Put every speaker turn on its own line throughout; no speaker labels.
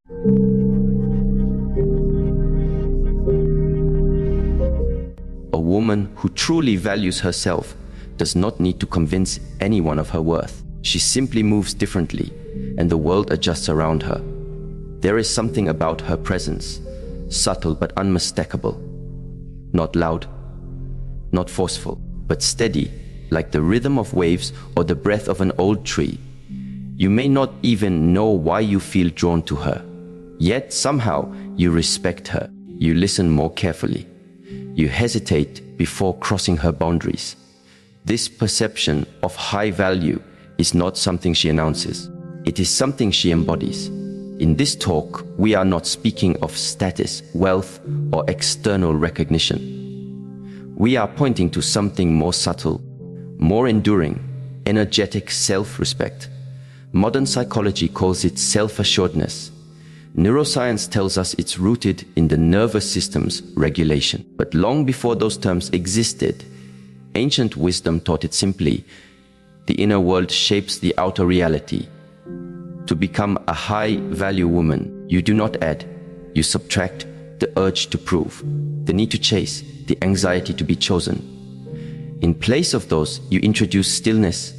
A woman who truly values herself does not need to convince anyone of her worth. She simply moves differently, and the world adjusts around her. There is something about her presence, subtle but unmistakable. Not loud, not forceful, but steady, like the rhythm of waves or the breath of an old tree. You may not even know why you feel drawn to her, yet somehow you respect her. You listen more carefully. You hesitate before crossing her boundaries. This perception of high value is not something she announces. It is something she embodies. In this talk, we are not speaking of status, wealth, or external recognition. We are pointing to something more subtle, more enduring, energetic self-respect. Modern psychology calls it self-assuredness. Neuroscience tells us it's rooted in the nervous system's regulation. But long before those terms existed, ancient wisdom taught it simply: the inner world shapes the outer reality. To become a high-value woman, you do not add, you subtract the urge to prove, the need to chase, the anxiety to be chosen. In place of those, you introduce stillness,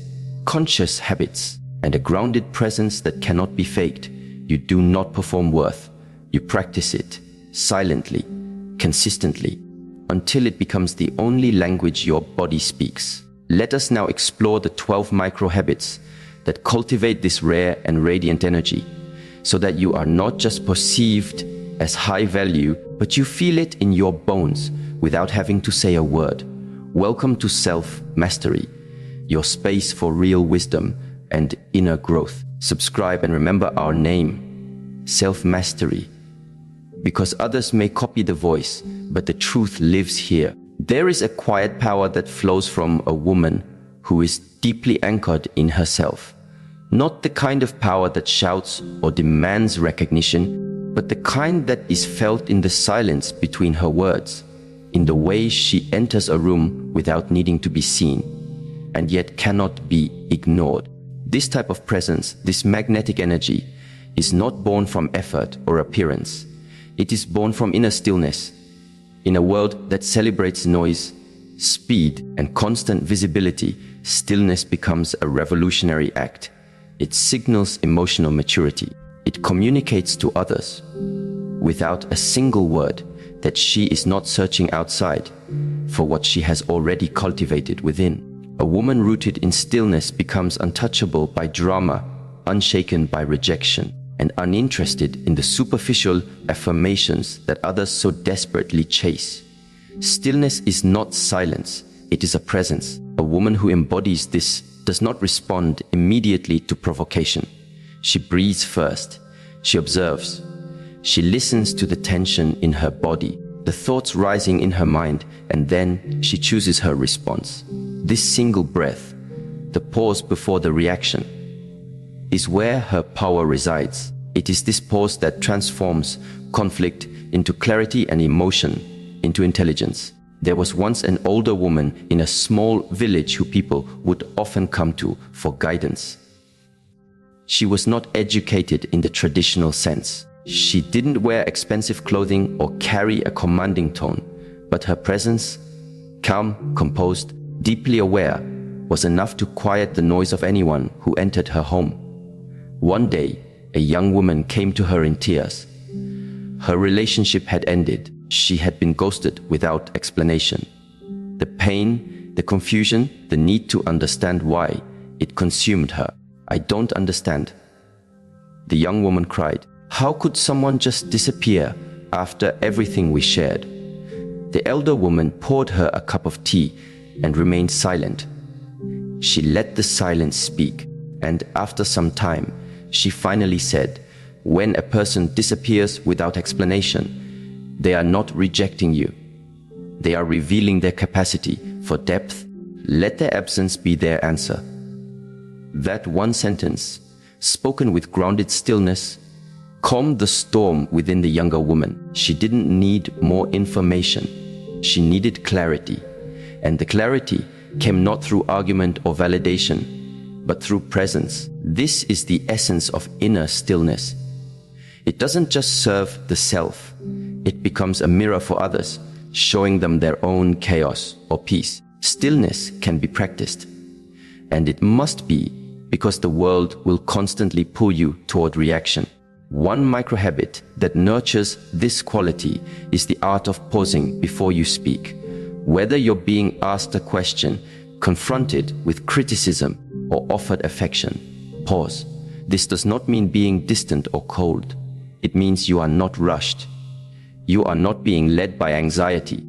conscious habits, and a grounded presence that cannot be faked. You do not perform worth. You practice it silently, consistently, until it becomes the only language your body speaks. Let us now explore the 12 micro habits that cultivate this rare and radiant energy, so that you are not just perceived as high value, but you feel it in your bones without having to say a word. Welcome to Self-Mastery, your space for real wisdom and inner growth. Subscribe and remember our name, Self-Mastery, because others may copy the voice, but the truth lives here. There is a quiet power that flows from a woman who is deeply anchored in herself. Not the kind of power that shouts or demands recognition, but the kind that is felt in the silence between her words, in the way she enters a room without needing to be seen, and yet cannot be ignored. This type of presence, this magnetic energy, is not born from effort or appearance. It is born from inner stillness. In a world that celebrates noise, speed, and constant visibility, stillness becomes a revolutionary act. It signals emotional maturity. It communicates to others, without a single word, that she is not searching outside for what she has already cultivated within. A woman rooted in stillness becomes untouchable by drama, unshaken by rejection, and uninterested in the superficial affirmations that others so desperately chase. Stillness is not silence, it is a presence. A woman who embodies this does not respond immediately to provocation. She breathes first. She observes. She listens to the tension in her body, the thoughts rising in her mind, and then she chooses her response. This single breath, the pause before the reaction, is where her power resides. It is this pause that transforms conflict into clarity and emotion into intelligence. There was once an older woman in a small village who people would often come to for guidance. She was not educated in the traditional sense. She didn't wear expensive clothing or carry a commanding tone, but her presence, calm, composed, deeply aware, was enough to quiet the noise of anyone who entered her home. One day, a young woman came to her in tears. Her relationship had ended. She had been ghosted without explanation. The pain, the confusion, the need to understand why, it consumed her. "I don't understand," the young woman cried. "How could someone just disappear after everything we shared?" The elder woman poured her a cup of tea and remained silent. She let the silence speak, and after some time, she finally said, "When a person disappears without explanation, they are not rejecting you. They are revealing their capacity for depth. Let their absence be their answer." That one sentence, spoken with grounded stillness, calmed the storm within the younger woman. She didn't need more information. She needed clarity. And the clarity came not through argument or validation, but through presence. This is the essence of inner stillness. It doesn't just serve the self, it becomes a mirror for others, showing them their own chaos or peace. Stillness can be practiced, and it must be, because the world will constantly pull you toward reaction. One microhabit that nurtures this quality is the art of pausing before you speak. Whether you're being asked a question, confronted with criticism, or offered affection, pause. This does not mean being distant or cold. It means you are not rushed. You are not being led by anxiety.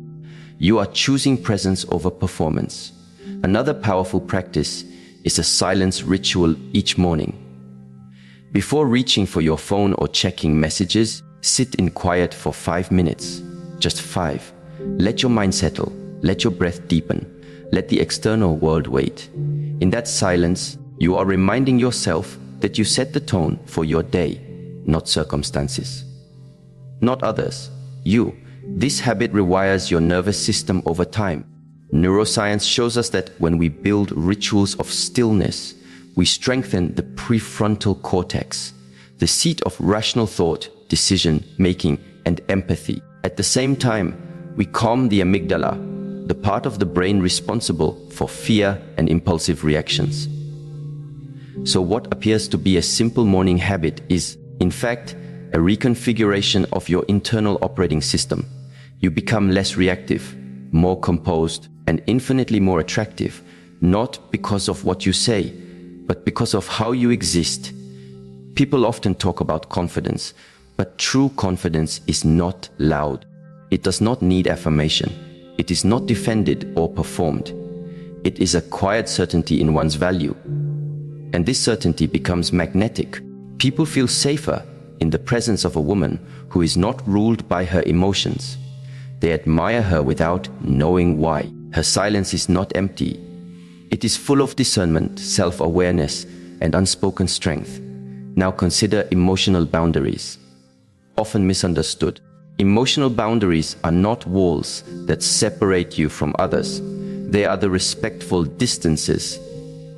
You are choosing presence over performance. Another powerful practice is a silence ritual each morning. Before reaching for your phone or checking messages, sit in quiet for 5 minutes. Just 5. Let your mind settle. Let your breath deepen. Let the external world wait. In that silence, you are reminding yourself that you set the tone for your day, not circumstances, not others. You. This habit rewires your nervous system over time. Neuroscience shows us that when we build rituals of stillness, we strengthen the prefrontal cortex, the seat of rational thought, decision making, and empathy. At the same time, we calm the amygdala, the part of the brain responsible for fear and impulsive reactions. So what appears to be a simple morning habit is, in fact, a reconfiguration of your internal operating system. You become less reactive, more composed, and infinitely more attractive, not because of what you say, but because of how you exist. People often talk about confidence, but true confidence is not loud. It does not need affirmation. It is not defended or performed. It is a quiet certainty in one's value. And this certainty becomes magnetic. People feel safer in the presence of a woman who is not ruled by her emotions. They admire her without knowing why. Her silence is not empty. It is full of discernment, self-awareness, and unspoken strength. Now consider emotional boundaries. Often misunderstood. Emotional boundaries are not walls that separate you from others. They are the respectful distances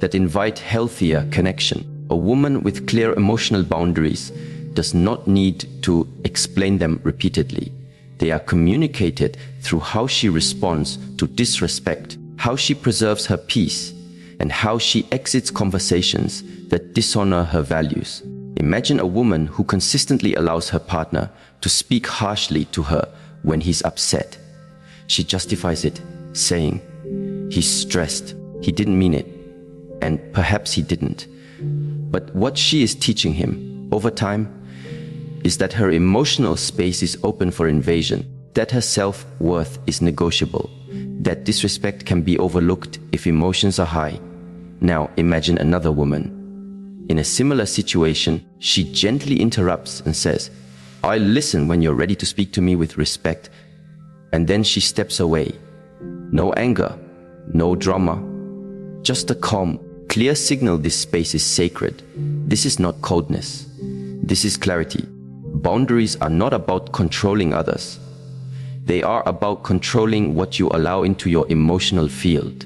that invite healthier connection. A woman with clear emotional boundaries does not need to explain them repeatedly. They are communicated through how she responds to disrespect, how she preserves her peace, and how she exits conversations that dishonor her values. Imagine a woman who consistently allows her partner to speak harshly to her when he's upset. She justifies it, saying, "He's stressed, he didn't mean it," and perhaps he didn't. But what she is teaching him over time is that her emotional space is open for invasion, that her self-worth is negotiable, that disrespect can be overlooked if emotions are high. Now imagine another woman. In a similar situation, she gently interrupts and says, "I'll listen when you're ready to speak to me with respect." And then she steps away. No anger, no drama, just a calm, clear signal this space is sacred. This is not coldness. This is clarity. Boundaries are not about controlling others. They are about controlling what you allow into your emotional field.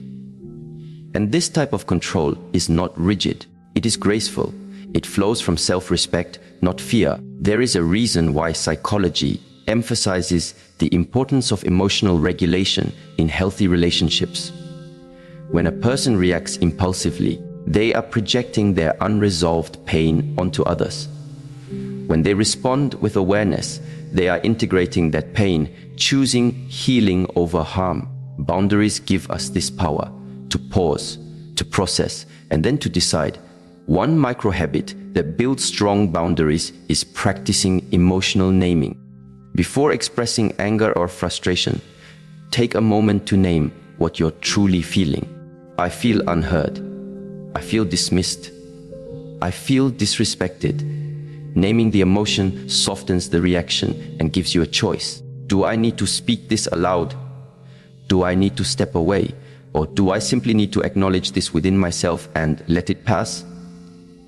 And this type of control is not rigid. It is graceful. It flows from self-respect, not fear. There is a reason why psychology emphasizes the importance of emotional regulation in healthy relationships. When a person reacts impulsively, they are projecting their unresolved pain onto others. When they respond with awareness, they are integrating that pain, choosing healing over harm. Boundaries give us this power to pause, to process, and then to decide. One micro-habit that builds strong boundaries is practicing emotional naming. Before expressing anger or frustration, take a moment to name what you're truly feeling. I feel unheard. I feel dismissed. I feel disrespected. Naming the emotion softens the reaction and gives you a choice. Do I need to speak this aloud? Do I need to step away? Or do I simply need to acknowledge this within myself and let it pass?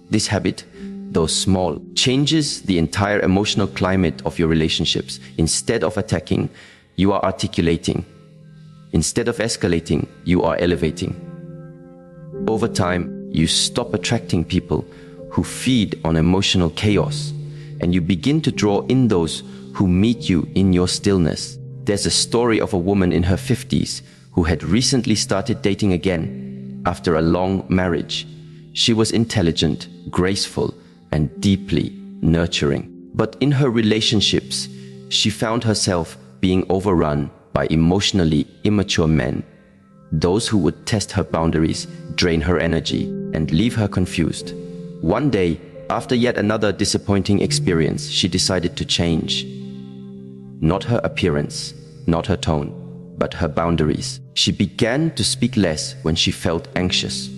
This habit, though small, changes the entire emotional climate of your relationships. Instead of attacking, you are articulating. Instead of escalating, you are elevating. Over time, you stop attracting people who feed on emotional chaos and you begin to draw in those who meet you in your stillness. There's a story of a woman in her 50s who had recently started dating again after a long marriage. She was intelligent, graceful, and deeply nurturing. But in her relationships, she found herself being overrun by emotionally immature men, those who would test her boundaries, drain her energy, and leave her confused. One day, after yet another disappointing experience, she decided to change. Not her appearance, not her tone, but her boundaries. She began to speak less when she felt anxious.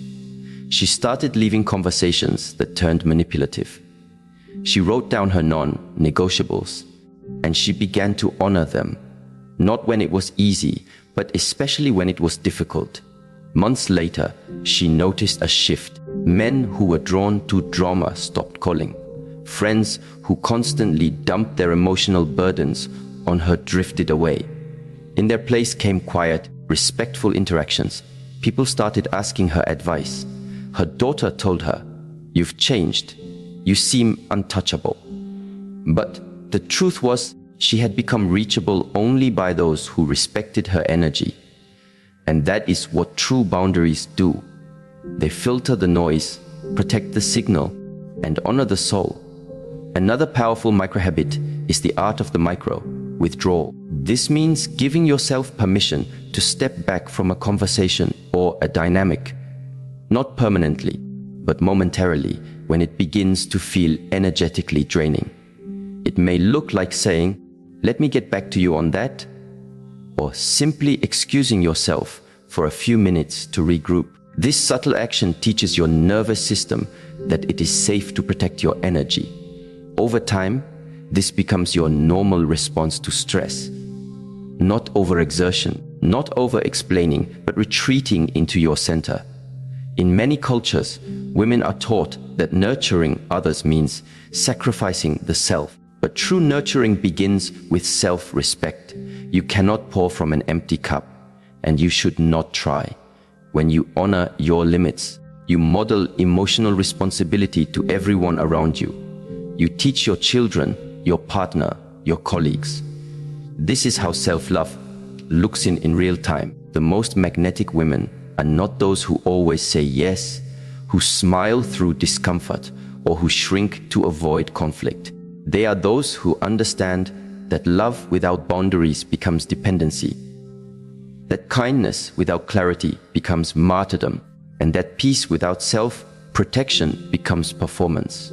She started leaving conversations that turned manipulative. She wrote down her non-negotiables, and she began to honor them, not when it was easy, but especially when it was difficult. Months later, she noticed a shift. Men who were drawn to drama stopped calling. Friends who constantly dumped their emotional burdens on her drifted away. In their place came quiet, respectful interactions. People started asking her advice. Her daughter told her, "You've changed. You seem untouchable." But the truth was, she had become reachable only by those who respected her energy. And that is what true boundaries do. They filter the noise, protect the signal, and honor the soul. Another powerful microhabit is the art of the micro, withdrawal. This means giving yourself permission to step back from a conversation or a dynamic, not permanently, but momentarily, when it begins to feel energetically draining. It may look like saying, "Let me get back to you on that," or simply excusing yourself for a few minutes to regroup. This subtle action teaches your nervous system that it is safe to protect your energy. Over time, this becomes your normal response to stress. Not overexertion, not over-explaining, but retreating into your center. In many cultures, women are taught that nurturing others means sacrificing the self. But true nurturing begins with self-respect. You cannot pour from an empty cup, and you should not try. When you honor your limits, you model emotional responsibility to everyone around you. You teach your children, your partner, your colleagues. This is how self-love looks in real time. The most magnetic women are not those who always say yes, who smile through discomfort, or who shrink to avoid conflict. They are those who understand that love without boundaries becomes dependency, that kindness without clarity becomes martyrdom, and that peace without self-protection becomes performance.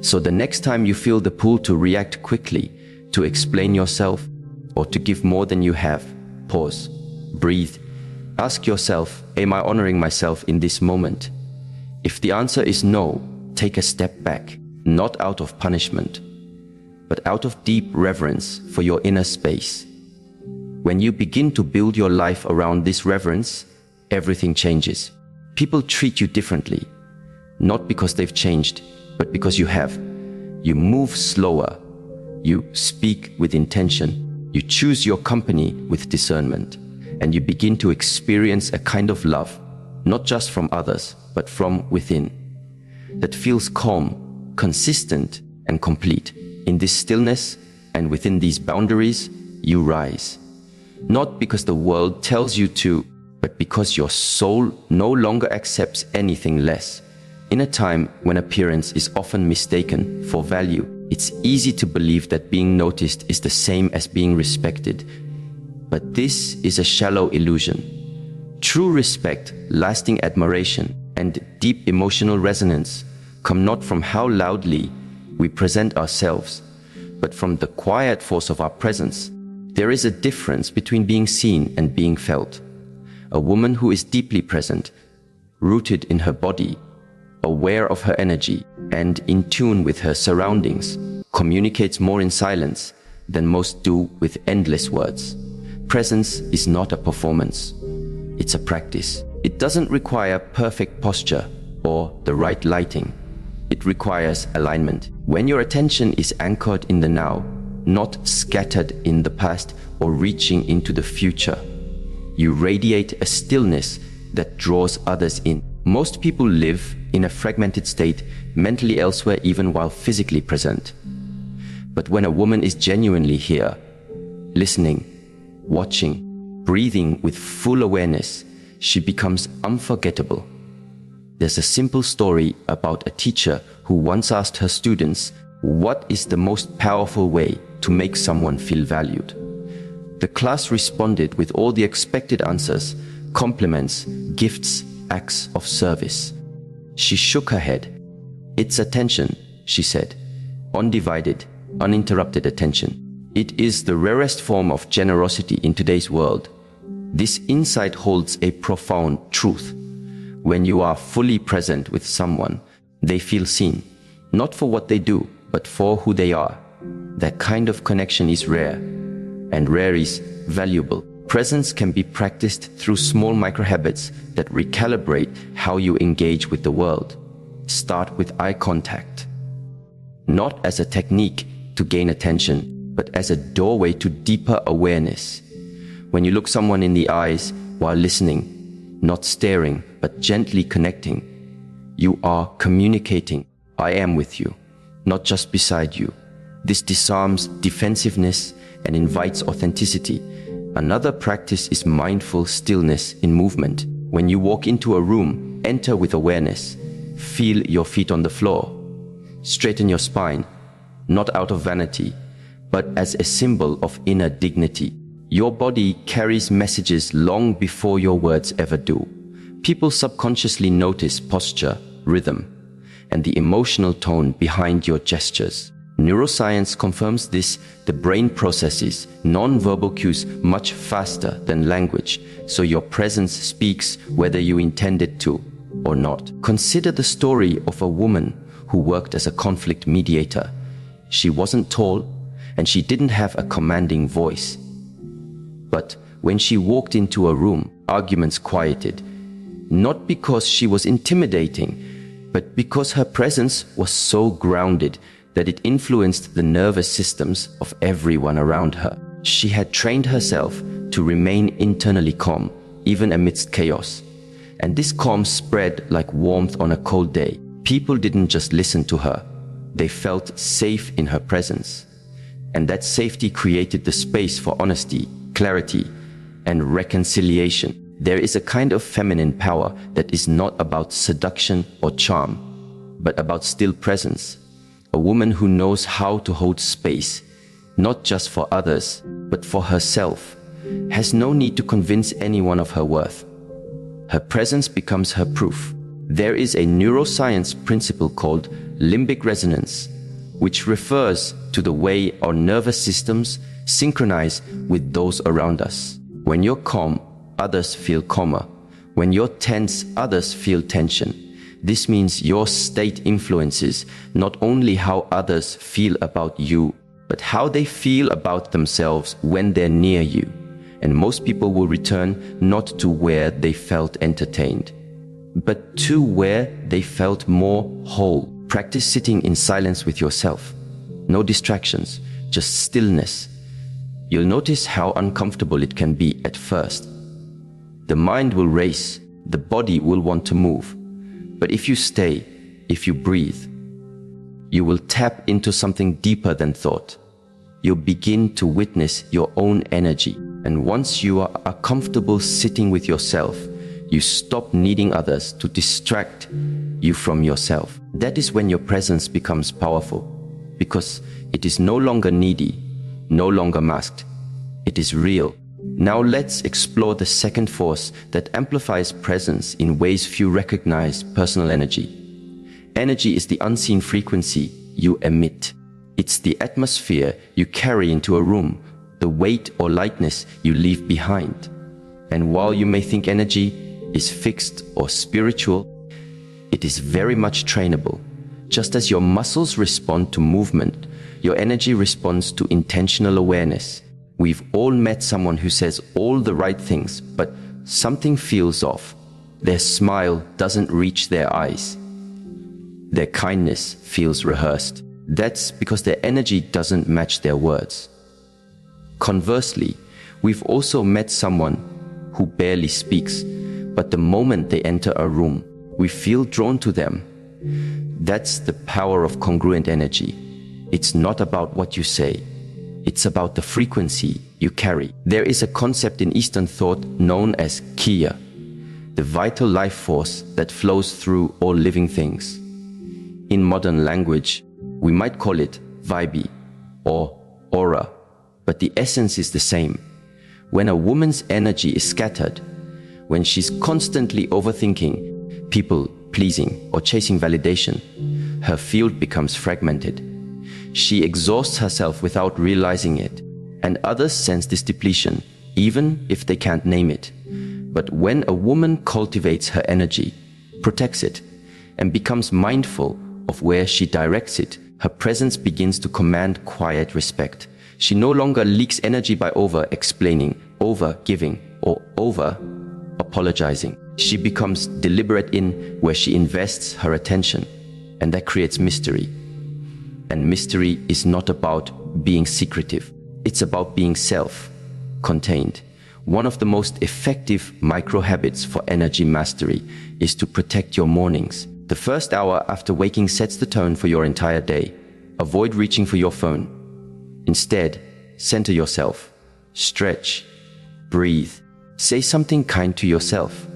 So the next time you feel the pull to react quickly, to explain yourself, or to give more than you have, pause, breathe, ask yourself, am I honoring myself in this moment? If the answer is no, take a step back. Not out of punishment, but out of deep reverence for your inner space. When you begin to build your life around this reverence, everything changes. People treat you differently, not because they've changed, but because you have. You move slower, you speak with intention, you choose your company with discernment, and you begin to experience a kind of love, not just from others, but from within, that feels calm, consistent, and complete. In this stillness and within these boundaries, you rise. Not because the world tells you to, but because your soul no longer accepts anything less. In a time when appearance is often mistaken for value, it's easy to believe that being noticed is the same as being respected. But this is a shallow illusion. True respect, lasting admiration, and deep emotional resonance come not from how loudly we present ourselves, but from the quiet force of our presence. There is a difference between being seen and being felt. A woman who is deeply present, rooted in her body, aware of her energy, and in tune with her surroundings, communicates more in silence than most do with endless words. Presence is not a performance. It's a practice. It doesn't require perfect posture or the right lighting. It requires alignment. When your attention is anchored in the now, not scattered in the past or reaching into the future, you radiate a stillness that draws others in. Most people live in a fragmented state, mentally elsewhere even while physically present. But when a woman is genuinely here, listening, watching, breathing with full awareness, she becomes unforgettable. There's a simple story about a teacher who once asked her students, what is the most powerful way to make someone feel valued? The class responded with all the expected answers: compliments, gifts, acts of service. She shook her head. It's attention, she said. Undivided, uninterrupted attention. It is the rarest form of generosity in today's world. This insight holds a profound truth. When you are fully present with someone, they feel seen, not for what they do, but for who they are. That kind of connection is rare, and rare is valuable. Presence can be practiced through small microhabits that recalibrate how you engage with the world. Start with eye contact. Not as a technique to gain attention, but as a doorway to deeper awareness. When you look someone in the eyes while listening, not staring, but gently connecting, you are communicating, I am with you, not just beside you. This disarms defensiveness and invites authenticity. Another practice is mindful stillness in movement. When you walk into a room, enter with awareness. Feel your feet on the floor. Straighten your spine, not out of vanity, but as a symbol of inner dignity. Your body carries messages long before your words ever do. People subconsciously notice posture, rhythm, and the emotional tone behind your gestures. Neuroscience confirms this. The brain processes non-verbal cues much faster than language, so your presence speaks whether you intend it to or not. Consider the story of a woman who worked as a conflict mediator. She wasn't tall, and she didn't have a commanding voice. But when she walked into a room, arguments quieted, not because she was intimidating, but because her presence was so grounded that it influenced the nervous systems of everyone around her. She had trained herself to remain internally calm, even amidst chaos. And this calm spread like warmth on a cold day. People didn't just listen to her, they felt safe in her presence. And that safety created the space for honesty, clarity, and reconciliation. There is a kind of feminine power that is not about seduction or charm, but about still presence. A woman who knows how to hold space, not just for others, but for herself, has no need to convince anyone of her worth. Her presence becomes her proof. There is a neuroscience principle called limbic resonance, which refers to the way our nervous systems synchronize with those around us. When you're calm, others feel calmer. When you're tense, others feel tension. This means your state influences not only how others feel about you, but how they feel about themselves when they're near you. And most people will return not to where they felt entertained, but to where they felt more whole. Practice sitting in silence with yourself. No distractions, just stillness. You'll notice how uncomfortable it can be at first. The mind will race, the body will want to move. But if you stay, if you breathe, you will tap into something deeper than thought. You'll begin to witness your own energy. And once you are comfortable sitting with yourself, you stop needing others to distract you from yourself. That is when your presence becomes powerful, because it is no longer needy, no longer masked. It is real. Now let's explore the second force that amplifies presence in ways few recognize: personal energy. Energy is the unseen frequency you emit. It's the atmosphere you carry into a room, the weight or lightness you leave behind. And while you may think energy is fixed or spiritual, it is very much trainable. Just as your muscles respond to movement, your energy responds to intentional awareness. We've all met someone who says all the right things, but something feels off. Their smile doesn't reach their eyes. Their kindness feels rehearsed. That's because their energy doesn't match their words. Conversely, we've also met someone who barely speaks, but the moment they enter a room, We feel drawn to them. That's the power of congruent energy. It's not about what you say. It's about the frequency you carry. There is a concept in Eastern thought known as Kiya, the vital life force that flows through all living things. In modern language, we might call it vibe or aura, but the essence is the same. When a woman's energy is scattered, when she's constantly overthinking, people pleasing, or chasing validation, her field becomes fragmented. She exhausts herself without realizing it, and others sense this depletion, even if they can't name it. But when a woman cultivates her energy, protects it, and becomes mindful of where she directs it, her presence begins to command quiet respect. She no longer leaks energy by over-explaining, over-giving, or over-apologizing. She becomes deliberate in where she invests her attention, and that creates mystery. And mystery is not about being secretive. It's about being self-contained. One of the most effective micro-habits for energy mastery is to protect your mornings. The first hour after waking sets the tone for your entire day. Avoid reaching for your phone. Instead, center yourself. Stretch. Breathe. Say something kind to yourself.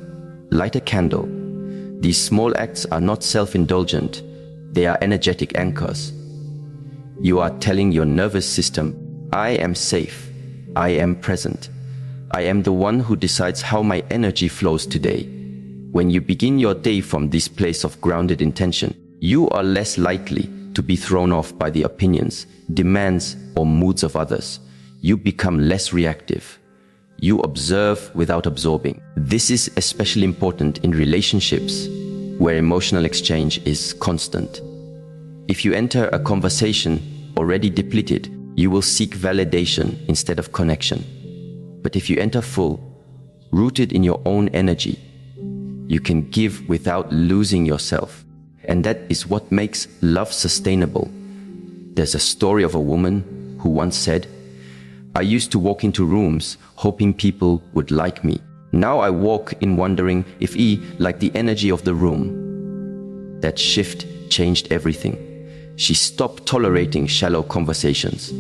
Light a candle. These small acts are not self-indulgent. They are energetic anchors. You are telling your nervous system, I am safe. I am present. I am the one who decides how my energy flows today. When you begin your day from this place of grounded intention, you are less likely to be thrown off by the opinions, demands, or moods of others. You become less reactive. You observe without absorbing. This is especially important in relationships where emotional exchange is constant. If you enter a conversation already depleted, you will seek validation instead of connection. But if you enter full, rooted in your own energy, you can give without losing yourself. And that is what makes love sustainable. There's a story of a woman who once said, I used to walk into rooms hoping people would like me. Now I walk in wondering if I like the energy of the room. That shift changed everything. She stopped tolerating shallow conversations.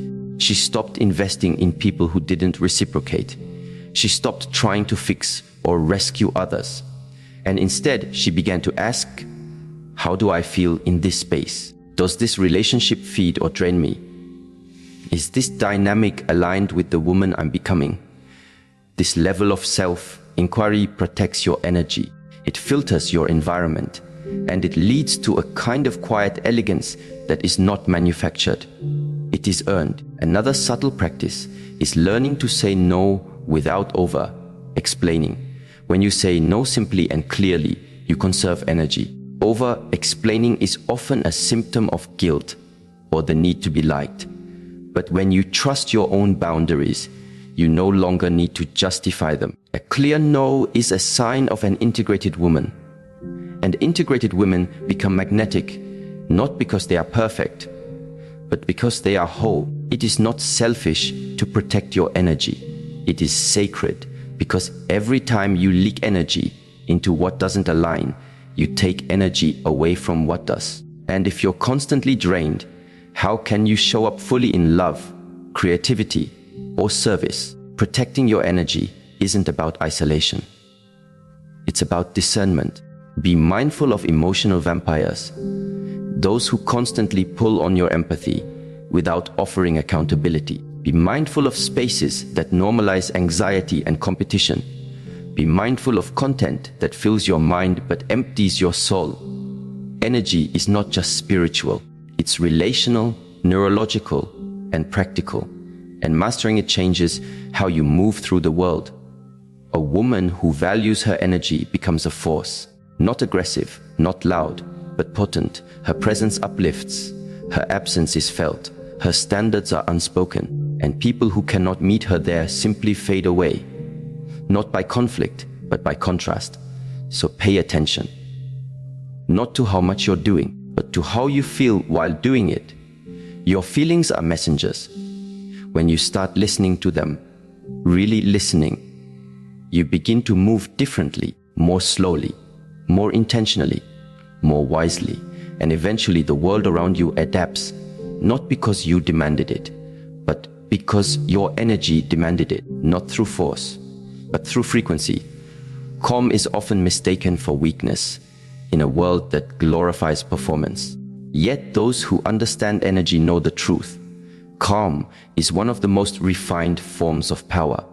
She stopped investing in people who didn't reciprocate. She stopped trying to fix or rescue others. And instead, she began to ask, how do I feel in this space? Does this relationship feed or drain me? Is this dynamic aligned with the woman I'm becoming? This level of self-inquiry protects your energy. It filters your environment, and it leads to a kind of quiet elegance that is not manufactured. It is earned. Another subtle practice is learning to say no without over-explaining. When you say no simply and clearly, you conserve energy. Over-explaining is often a symptom of guilt or the need to be liked. But when you trust your own boundaries, you no longer need to justify them. A clear no is a sign of an integrated woman. And integrated women become magnetic, not because they are perfect, but because they are whole. It is not selfish to protect your energy. It is sacred, because every time you leak energy into what doesn't align, you take energy away from what does. And if you're constantly drained, how can you show up fully in love, creativity, or service? Protecting your energy isn't about isolation. It's about discernment. Be mindful of emotional vampires, those who constantly pull on your empathy without offering accountability. Be mindful of spaces that normalize anxiety and competition. Be mindful of content that fills your mind but empties your soul. Energy is not just spiritual. It's relational, neurological, and practical. And mastering it changes how you move through the world. A woman who values her energy becomes a force. Not aggressive, not loud, but potent. Her presence uplifts. Her absence is felt. Her standards are unspoken. And people who cannot meet her there simply fade away. Not by conflict, but by contrast. So pay attention. Not to how much you're doing, but to how you feel while doing it. Your feelings are messengers. When you start listening to them, really listening, you begin to move differently, more slowly, more intentionally, more wisely, and eventually the world around you adapts, not because you demanded it, but because your energy demanded it, not through force, but through frequency. Calm is often mistaken for weakness in a world that glorifies performance. Yet those who understand energy know the truth. Calm is one of the most refined forms of power.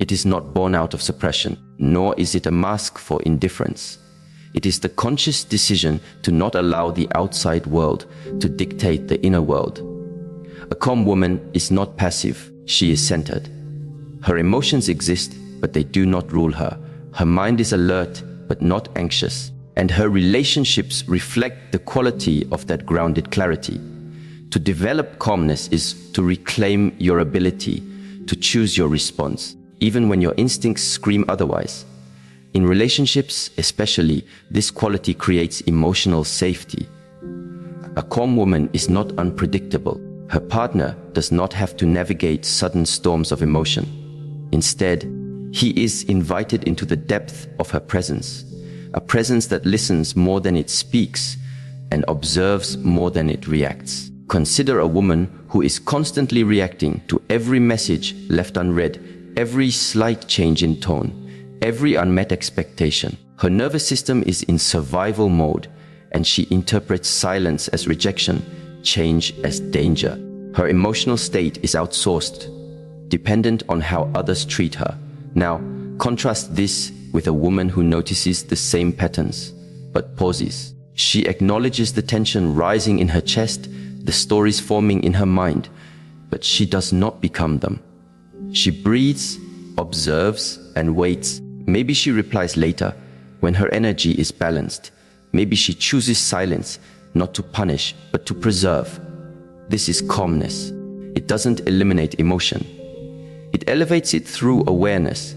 It is not born out of suppression, nor is it a mask for indifference. It is the conscious decision to not allow the outside world to dictate the inner world. A calm woman is not passive, she is centered. Her emotions exist, but they do not rule her. Her mind is alert, but not anxious. And her relationships reflect the quality of that grounded clarity. To develop calmness is to reclaim your ability to choose your response, even when your instincts scream otherwise. In relationships, especially, this quality creates emotional safety. A calm woman is not unpredictable. Her partner does not have to navigate sudden storms of emotion. Instead, he is invited into the depth of her presence, a presence that listens more than it speaks and observes more than it reacts. Consider a woman who is constantly reacting to every message left unread, every slight change in tone, every unmet expectation. Her nervous system is in survival mode, and she interprets silence as rejection, change as danger. Her emotional state is outsourced, dependent on how others treat her. Now, contrast this with a woman who notices the same patterns, but pauses. She acknowledges the tension rising in her chest, the stories forming in her mind, but she does not become them. She breathes, observes, and waits. Maybe she replies later, when her energy is balanced. Maybe she chooses silence, not to punish, but to preserve. This is calmness. It doesn't eliminate emotion. It elevates it through awareness.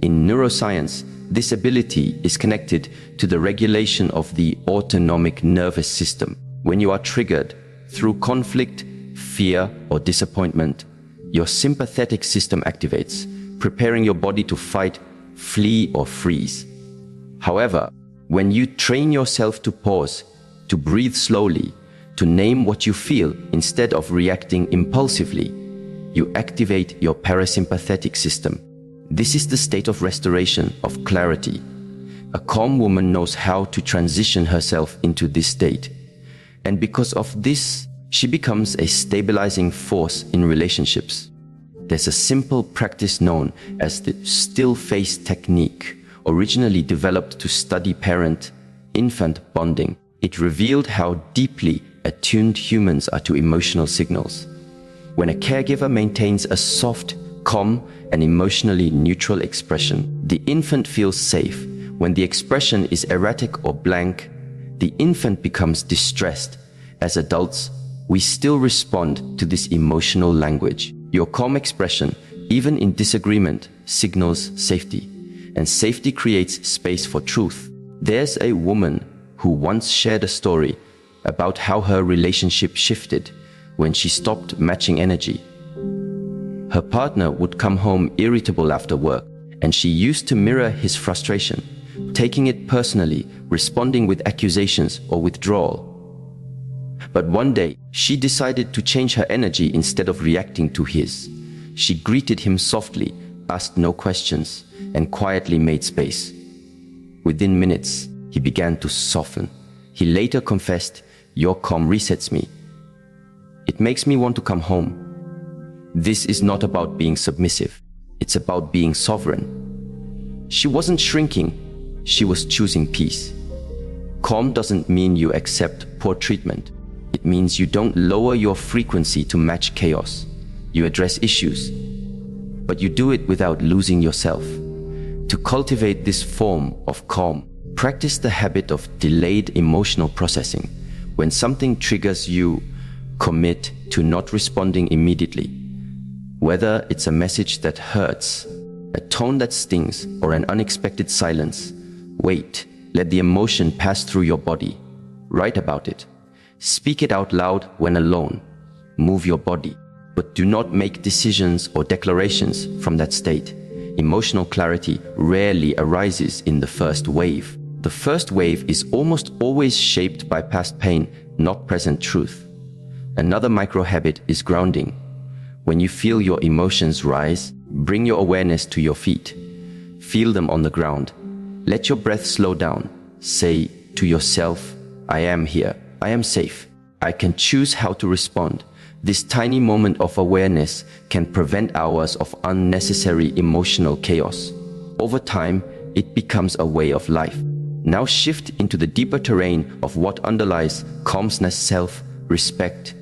In neuroscience, this ability is connected to the regulation of the autonomic nervous system. When you are triggered through conflict, fear, or disappointment, your sympathetic system activates, preparing your body to fight, flee, or freeze. However, when you train yourself to pause, to breathe slowly, to name what you feel instead of reacting impulsively, you activate your parasympathetic system. This is the state of restoration, of clarity. A calm woman knows how to transition herself into this state. And because of this, she becomes a stabilizing force in relationships. There's a simple practice known as the still face technique, originally developed to study parent-infant bonding. It revealed how deeply attuned humans are to emotional signals. When a caregiver maintains a soft, calm, and emotionally neutral expression, the infant feels safe. When the expression is erratic or blank, the infant becomes distressed. As adults, we still respond to this emotional language. Your calm expression, even in disagreement, signals safety, and safety creates space for truth. There's a woman who once shared a story about how her relationship shifted when she stopped matching energy. Her partner would come home irritable after work, and she used to mirror his frustration, taking it personally, responding with accusations or withdrawal. But one day, she decided to change her energy instead of reacting to his. She greeted him softly, asked no questions, and quietly made space. Within minutes, he began to soften. He later confessed, "Your calm resets me. It makes me want to come home." This is not about being submissive. It's about being sovereign. She wasn't shrinking. She was choosing peace. Calm doesn't mean you accept poor treatment. It means you don't lower your frequency to match chaos. You address issues, but you do it without losing yourself. To cultivate this form of calm, practice the habit of delayed emotional processing. When something triggers you, commit to not responding immediately. Whether it's a message that hurts, a tone that stings, or an unexpected silence, wait. Let the emotion pass through your body. Write about it. Speak it out loud when alone. Move your body, but do not make decisions or declarations from that state. Emotional clarity rarely arises in the first wave. The first wave is almost always shaped by past pain, not present truth. Another micro-habit is grounding. When you feel your emotions rise, bring your awareness to your feet. Feel them on the ground. Let your breath slow down. Say to yourself, I am here. I am safe. I can choose how to respond. This tiny moment of awareness can prevent hours of unnecessary emotional chaos. Over time, it becomes a way of life. Now shift into the deeper terrain of what underlies calmness, self-respect.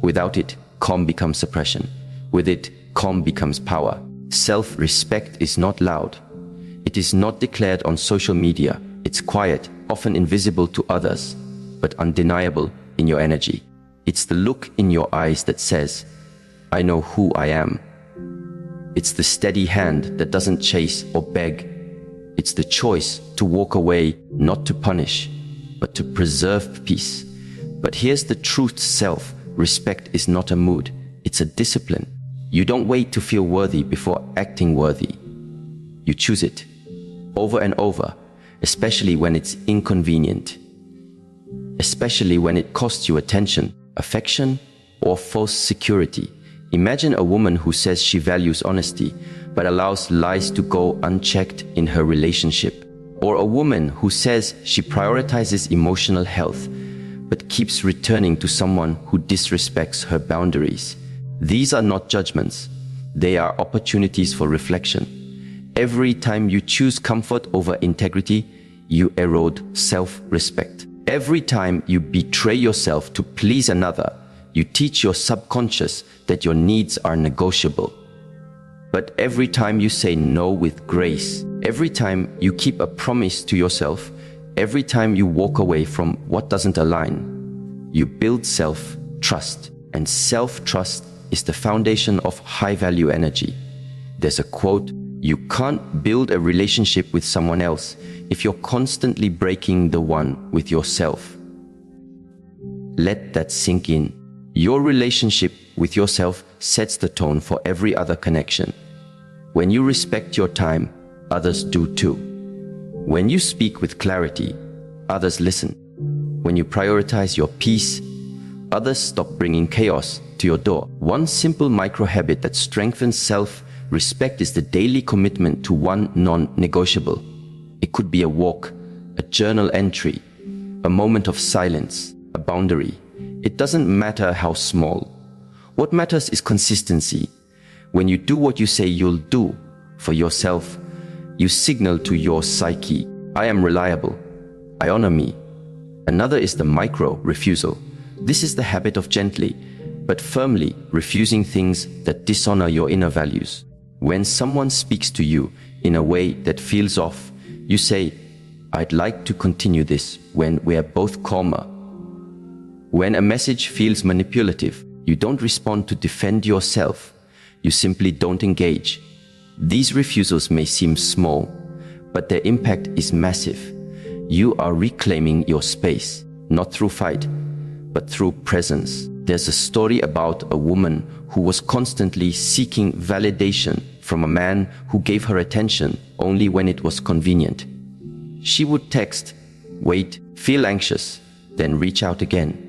Without it, calm becomes suppression. With it, calm becomes power. Self-respect is not loud. It is not declared on social media. It's quiet, often invisible to others, but undeniable in your energy. It's the look in your eyes that says, I know who I am. It's the steady hand that doesn't chase or beg. It's the choice to walk away, not to punish, but to preserve peace. But here's the truth: self-respect is not a mood, it's a discipline. You don't wait to feel worthy before acting worthy. You choose it, over and over, especially when it's inconvenient. Especially when it costs you attention, affection, or false security. Imagine a woman who says she values honesty, but allows lies to go unchecked in her relationship. Or a woman who says she prioritizes emotional health, but keeps returning to someone who disrespects her boundaries. These are not judgments. They are opportunities for reflection. Every time you choose comfort over integrity, you erode self-respect. Every time you betray yourself to please another, you teach your subconscious that your needs are negotiable. But every time you say no with grace, every time you keep a promise to yourself, every time you walk away from what doesn't align, you build self-trust. And self-trust is the foundation of high-value energy. There's a quote, you can't build a relationship with someone else if you're constantly breaking the one with yourself. Let that sink in. Your relationship with yourself sets the tone for every other connection. When you respect your time, others do too. When you speak with clarity, others listen. When you prioritize your peace, others stop bringing chaos to your door. One simple micro-habit that strengthens self-respect is the daily commitment to one non-negotiable. It could be a walk, a journal entry, a moment of silence, a boundary. It doesn't matter how small. What matters is consistency. When you do what you say you'll do for yourself, you signal to your psyche, I am reliable. I honor me. Another is the micro refusal. This is the habit of gently, but firmly refusing things that dishonor your inner values. When someone speaks to you in a way that feels off, you say, I'd like to continue this when we are both calmer. When a message feels manipulative, you don't respond to defend yourself. You simply don't engage. These refusals may seem small, but their impact is massive. You are reclaiming your space, not through fight, but through presence. There's a story about a woman who was constantly seeking validation from a man who gave her attention only when it was convenient. She would text, wait, feel anxious, then reach out again.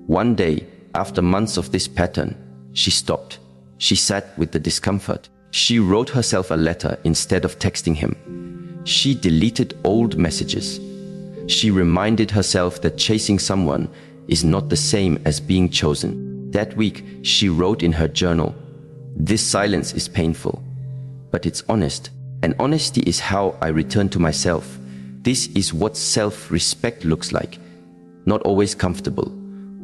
One day, after months of this pattern, she stopped. She sat with the discomfort. She wrote herself a letter instead of texting him. She deleted old messages. She reminded herself that chasing someone is not the same as being chosen. That week, she wrote in her journal, this silence is painful, but it's honest. And honesty is how I return to myself. This is what self-respect looks like. Not always comfortable,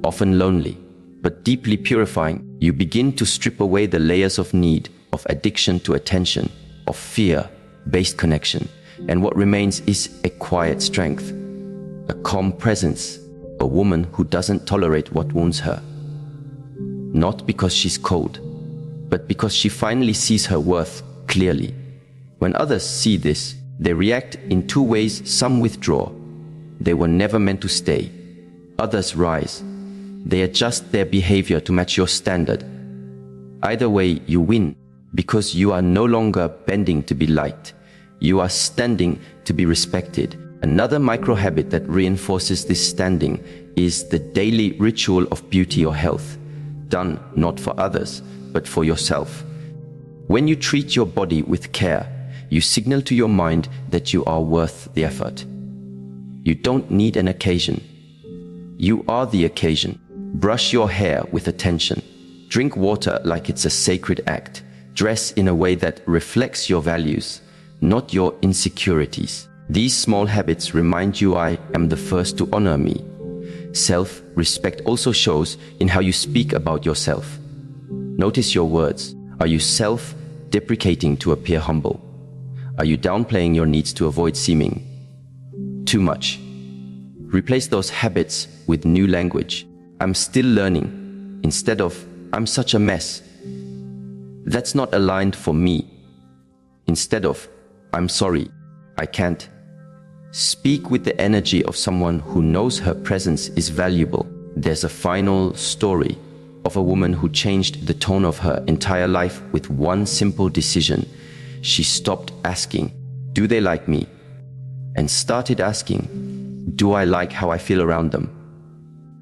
often lonely, but deeply purifying. You begin to strip away the layers of need, of addiction to attention, of fear-based connection. And what remains is a quiet strength, a calm presence, a woman who doesn't tolerate what wounds her. Not because she's cold, but because she finally sees her worth clearly. When others see this, they react in two ways. Some withdraw. They were never meant to stay. Others rise. They adjust their behavior to match your standard. Either way, you win, because you are no longer bending to be liked. You are standing to be respected. Another micro-habit that reinforces this standing is the daily ritual of beauty or health, done not for others, but for yourself. When you treat your body with care, you signal to your mind that you are worth the effort. You don't need an occasion. You are the occasion. Brush your hair with attention. Drink water like it's a sacred act. Dress in a way that reflects your values, not your insecurities. These small habits remind you I am the first to honor me. Self-respect also shows in how you speak about yourself. Notice your words. Are you self-deprecating to appear humble? Are you downplaying your needs to avoid seeming too much? Replace those habits with new language. I'm still learning, instead of I'm such a mess. That's not aligned for me. Instead of I'm sorry, I can't. Speak with the energy of someone who knows her presence is valuable. There's a final story of a woman who changed the tone of her entire life with one simple decision. She stopped asking, do they like me? And started asking, do I like how I feel around them?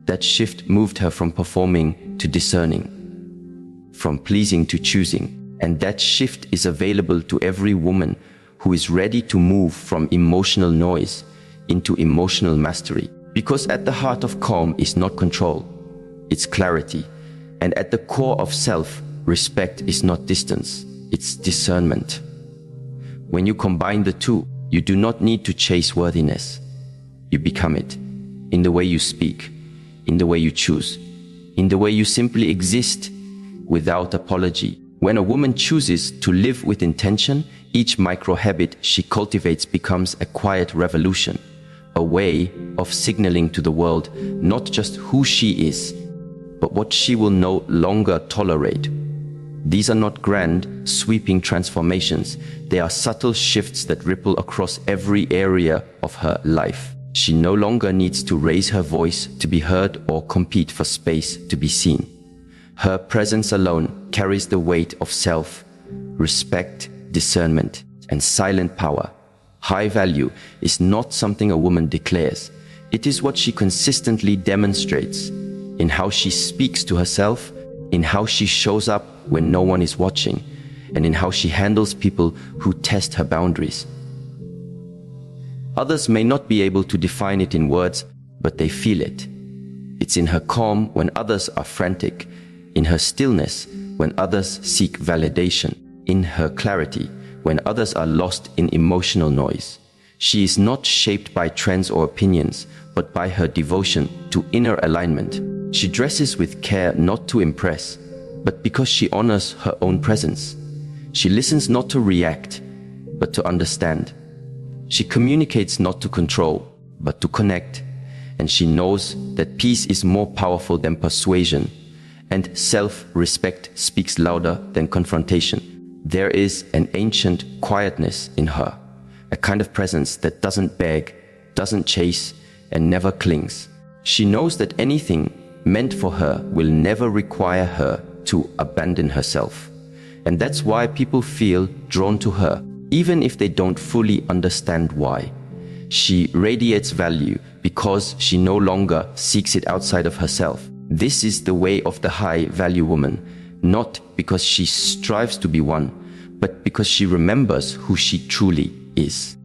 That shift moved her from performing to discerning, from pleasing to choosing. And that shift is available to every woman who is ready to move from emotional noise into emotional mastery. Because at the heart of calm is not control, it's clarity. And at the core of self-respect is not distance, it's discernment. When you combine the two, you do not need to chase worthiness. You become it, in the way you speak, in the way you choose, in the way you simply exist without apology. When a woman chooses to live with intention, each micro-habit she cultivates becomes a quiet revolution, a way of signaling to the world not just who she is, but what she will no longer tolerate. These are not grand, sweeping transformations. They are subtle shifts that ripple across every area of her life. She no longer needs to raise her voice to be heard or compete for space to be seen. Her presence alone carries the weight of self-respect, discernment, and silent power. High value is not something a woman declares. It is what she consistently demonstrates in how she speaks to herself, in how she shows up when no one is watching, and in how she handles people who test her boundaries. Others may not be able to define it in words, but they feel it. It's in her calm when others are frantic, in her stillness when others seek validation, in her clarity when others are lost in emotional noise. She is not shaped by trends or opinions, but by her devotion to inner alignment. She dresses with care not to impress, but because she honors her own presence. She listens not to react, but to understand. She communicates not to control, but to connect. And she knows that peace is more powerful than persuasion, and self-respect speaks louder than confrontation. There is an ancient quietness in her, a kind of presence that doesn't beg, doesn't chase, and never clings. She knows that anything meant for her will never require her to abandon herself. And that's why people feel drawn to her, even if they don't fully understand why. She radiates value because she no longer seeks it outside of herself. This is the way of the high-value woman, not because she strives to be one, but because she remembers who she truly is.